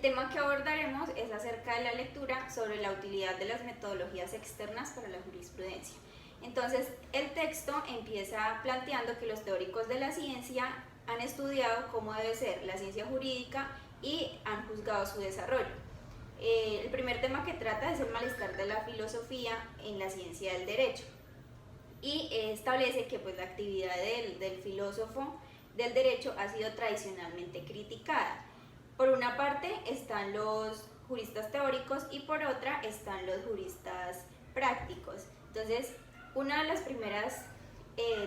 tema que abordaremos es acerca de la lectura sobre la utilidad de las metodologías externas para la jurisprudencia. Entonces, el texto empieza planteando que los teóricos de la ciencia han estudiado cómo debe ser la ciencia jurídica y han juzgado su desarrollo. El primer tema que trata es el malestar de la filosofía en la ciencia del derecho y establece que pues, la actividad del filósofo del derecho ha sido tradicionalmente criticada. Por una parte están los juristas teóricos y por otra están los juristas prácticos. Entonces, una de las primeras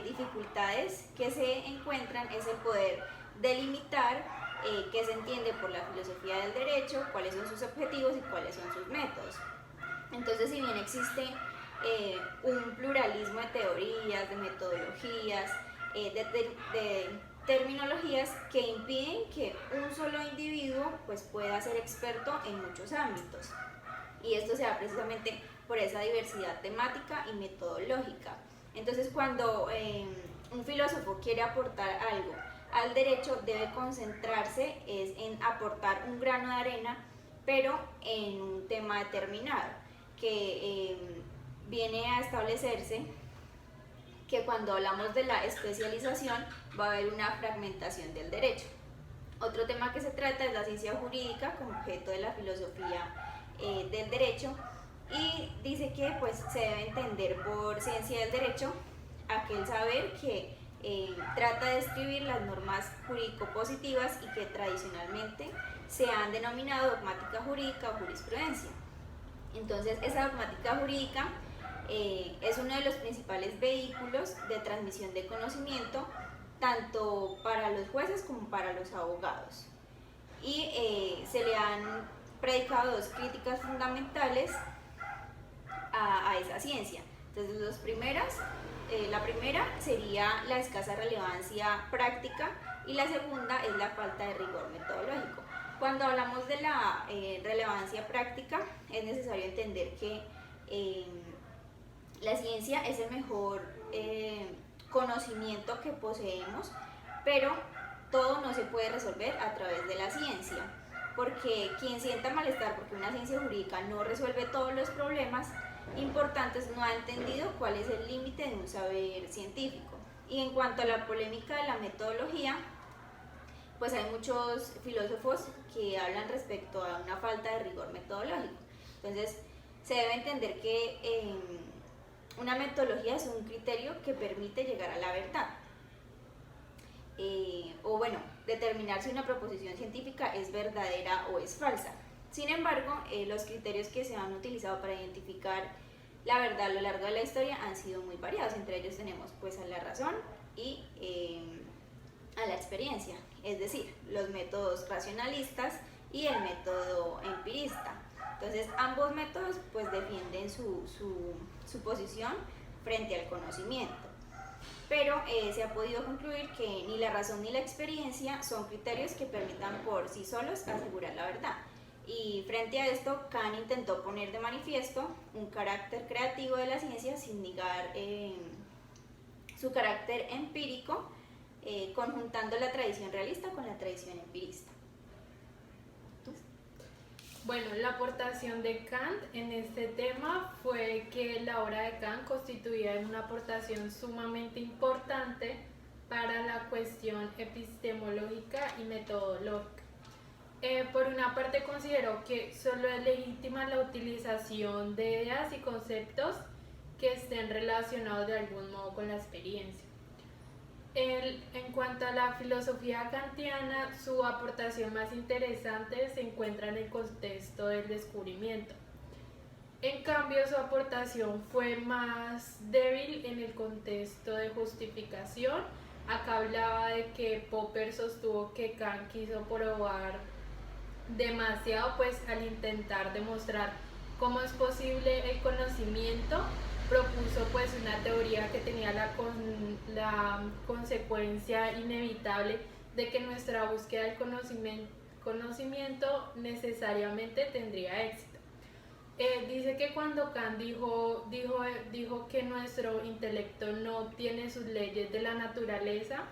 dificultades que se encuentran es el poder delimitar qué se entiende por la filosofía del derecho, cuáles son sus objetivos y cuáles son sus métodos. Entonces, si bien existe un pluralismo de teorías, de metodologías, de terminologías que impiden que un solo individuo pues, pueda ser experto en muchos ámbitos. Y esto se da precisamente por esa diversidad temática y metodológica. Entonces, cuando un filósofo quiere aportar algo al derecho, debe concentrarse en aportar un grano de arena, pero en un tema determinado, que viene a establecerse que cuando hablamos de la especialización va a haber una fragmentación del derecho. Otro tema que se trata es la ciencia jurídica como objeto de la filosofía del derecho, y dice que pues, se debe entender por ciencia del derecho aquel saber que trata de describir las normas jurídico-positivas y que tradicionalmente se han denominado dogmática jurídica o jurisprudencia. Entonces, esa dogmática jurídica es uno de los principales vehículos de transmisión de conocimiento tanto para los jueces como para los abogados, y se le han predicado dos críticas fundamentales a esa ciencia. Entonces, la primera sería la escasa relevancia práctica y la segunda es la falta de rigor metodológico. Cuando hablamos de la relevancia práctica, es necesario entender que la ciencia es el mejor conocimiento que poseemos, pero todo no se puede resolver a través de la ciencia, porque quien sienta malestar porque una ciencia jurídica no resuelve todos los problemas importantes no ha entendido cuál es el límite de un saber científico. Y en cuanto a la polémica de la metodología, pues hay muchos filósofos que hablan respecto a una falta de rigor metodológico. Entonces, se debe entender que una metodología es un criterio que permite llegar a la verdad. O bueno, determinar si una proposición científica es verdadera o es falsa. Sin embargo, los criterios que se han utilizado para identificar la verdad a lo largo de la historia han sido muy variados. Entre ellos tenemos pues a la razón y a la experiencia, es decir, los métodos racionalistas y el método empirista. Entonces, ambos métodos pues defienden su posición frente al conocimiento. Pero se ha podido concluir que ni la razón ni la experiencia son criterios que permitan por sí solos asegurar la verdad. Y frente a esto, Kant intentó poner de manifiesto un carácter creativo de la ciencia sin negar su carácter empírico, conjuntando la tradición realista con la tradición empirista. Bueno, la aportación de Kant en este tema fue que la obra de Kant constituía una aportación sumamente importante para la cuestión epistemológica y metodológica. Por una parte, considero que solo es legítima la utilización de ideas y conceptos que estén relacionados de algún modo con la experiencia. En cuanto a la filosofía kantiana, su aportación más interesante se encuentra en el contexto del descubrimiento. En cambio, su aportación fue más débil en el contexto de justificación. Acá hablaba de que Popper sostuvo que Kant quiso probar demasiado pues al intentar demostrar cómo es posible el conocimiento. Propuso pues una teoría que tenía la consecuencia inevitable de que nuestra búsqueda del conocimiento necesariamente tendría éxito. Dice que cuando Kant dijo que nuestro intelecto no obtiene sus leyes de la naturaleza,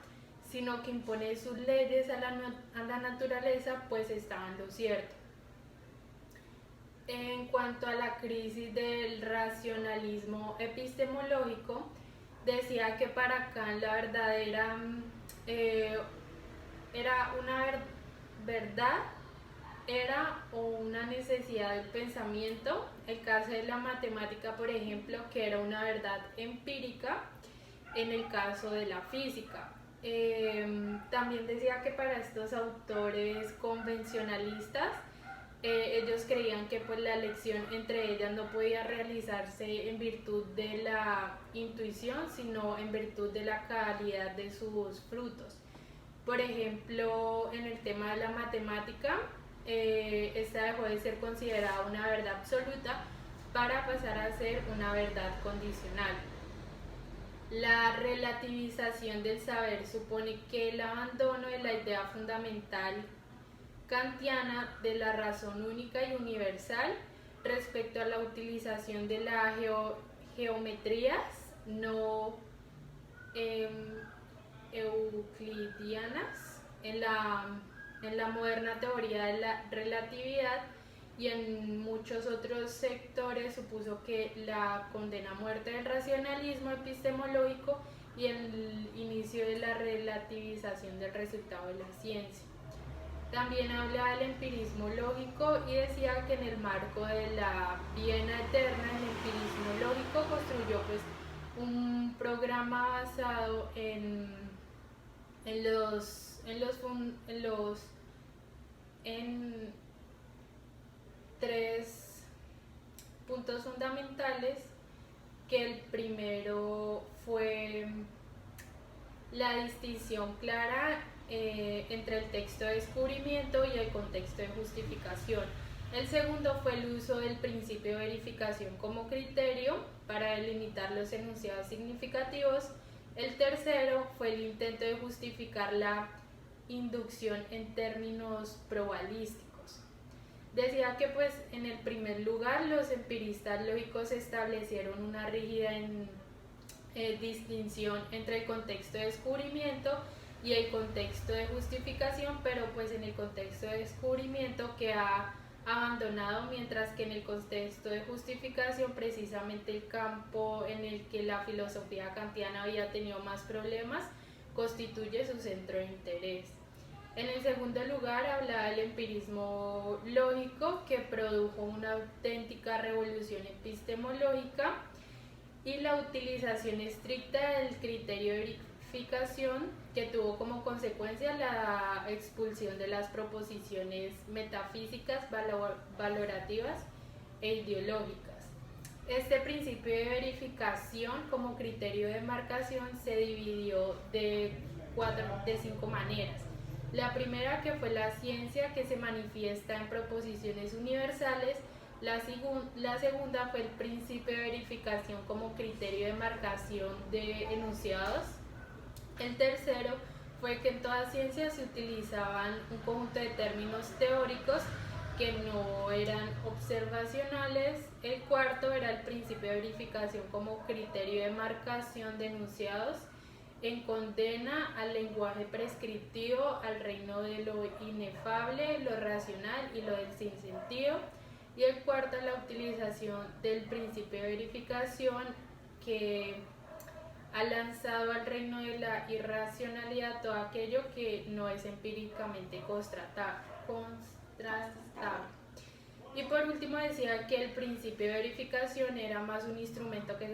sino que impone sus leyes a la naturaleza, pues estaba en lo cierto. en cuanto a la crisis del racionalismo epistemológico, decía que para Kant la verdad era una verdad, era o una necesidad del pensamiento. El caso de la matemática, por ejemplo, que era una verdad empírica, en el caso de la física. También decía que para estos autores convencionalistas, ellos creían que pues, la elección entre ellas no podía realizarse en virtud de la intuición, sino en virtud de la calidad de sus frutos. Por ejemplo, en el tema de la matemática, esta dejó de ser considerada una verdad absoluta para pasar a ser una verdad condicional. La relativización del saber supone que el abandono de la idea fundamental kantiana de la razón única y universal respecto a la utilización de las geometrías no euclidianas en la moderna teoría de la relatividad, y en muchos otros sectores supuso que la condena a muerte del racionalismo epistemológico y el inicio de la relativización del resultado de la ciencia. También hablaba del empirismo lógico y decía que en el marco de la Viena eterna, el empirismo lógico construyó pues un programa basado en tres puntos fundamentales, que el primero fue la distinción clara entre el texto de descubrimiento y el contexto de justificación. El segundo fue el uso del principio de verificación como criterio para delimitar los enunciados significativos. El tercero fue el intento de justificar la inducción en términos probabilísticos. Decía que pues en el primer lugar los empiristas lógicos establecieron una rígida distinción entre el contexto de descubrimiento y el contexto de justificación, pero pues en el contexto de descubrimiento que ha abandonado, mientras que en el contexto de justificación precisamente el campo en el que la filosofía kantiana había tenido más problemas constituye su centro de interés. En el segundo lugar hablaba del empirismo lógico, que produjo una auténtica revolución epistemológica, y la utilización estricta del criterio de verificación, que tuvo como consecuencia la expulsión de las proposiciones metafísicas, valorativas e ideológicas. Este principio de verificación como criterio de marcación se dividió de 5 maneras. La primera, que fue la ciencia, que se manifiesta en proposiciones universales. La segunda fue el principio de verificación como criterio de marcación de enunciados. El tercero fue que en toda ciencia se utilizaban un conjunto de términos teóricos que no eran observacionales. El cuarto era el principio de verificación como criterio de marcación de enunciados, en condena al lenguaje prescriptivo, al reino de lo inefable, lo racional y lo del sinsentido. Y el cuarto es la utilización del principio de verificación, que ha lanzado al reino de la irracionalidad todo aquello que no es empíricamente contrastable. Y por último decía que el principio de verificación era más un instrumento que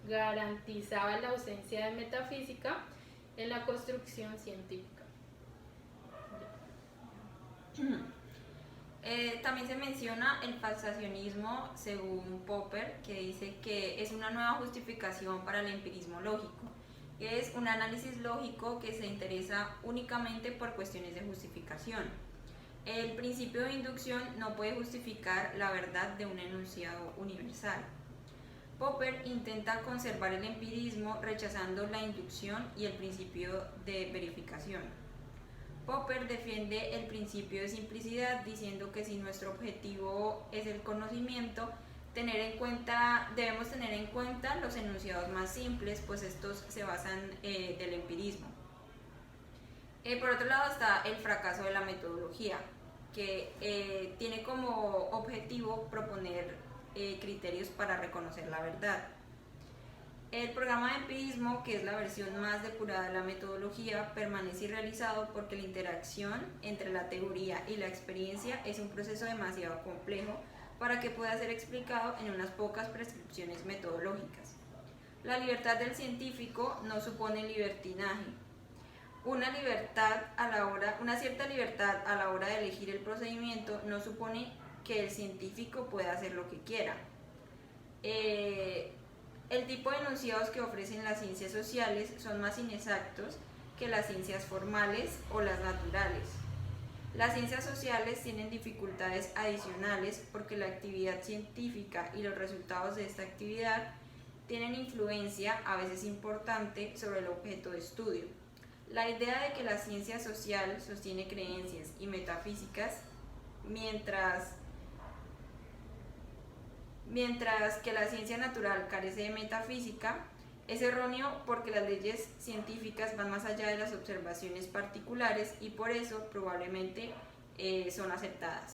garantizaba la ausencia de metafísica en la construcción científica. También se menciona el falsacionismo según Popper, que dice que es una nueva justificación para el empirismo lógico. Es un análisis lógico que se interesa únicamente por cuestiones de justificación. El principio de inducción no puede justificar la verdad de un enunciado universal. Popper intenta conservar el empirismo rechazando la inducción y el principio de verificación. Popper defiende el principio de simplicidad diciendo que si nuestro objetivo es el conocimiento, debemos tener en cuenta los enunciados más simples, pues estos se basan del empirismo. Por otro lado está el fracaso de la metodología. que tiene como objetivo proponer criterios para reconocer la verdad. El programa de empirismo, que es la versión más depurada de la metodología, permanece irrealizado porque la interacción entre la teoría y la experiencia es un proceso demasiado complejo para que pueda ser explicado en unas pocas prescripciones metodológicas. La libertad del científico no supone libertinaje. Una cierta libertad a la hora de elegir el procedimiento no supone que el científico pueda hacer lo que quiera. El tipo de enunciados que ofrecen las ciencias sociales son más inexactos que las ciencias formales o las naturales. Las ciencias sociales tienen dificultades adicionales porque la actividad científica y los resultados de esta actividad tienen influencia, a veces importante, sobre el objeto de estudio. La idea de que la ciencia social sostiene creencias y metafísicas, mientras que la ciencia natural carece de metafísica, es erróneo porque las leyes científicas van más allá de las observaciones particulares y por eso probablemente son aceptadas.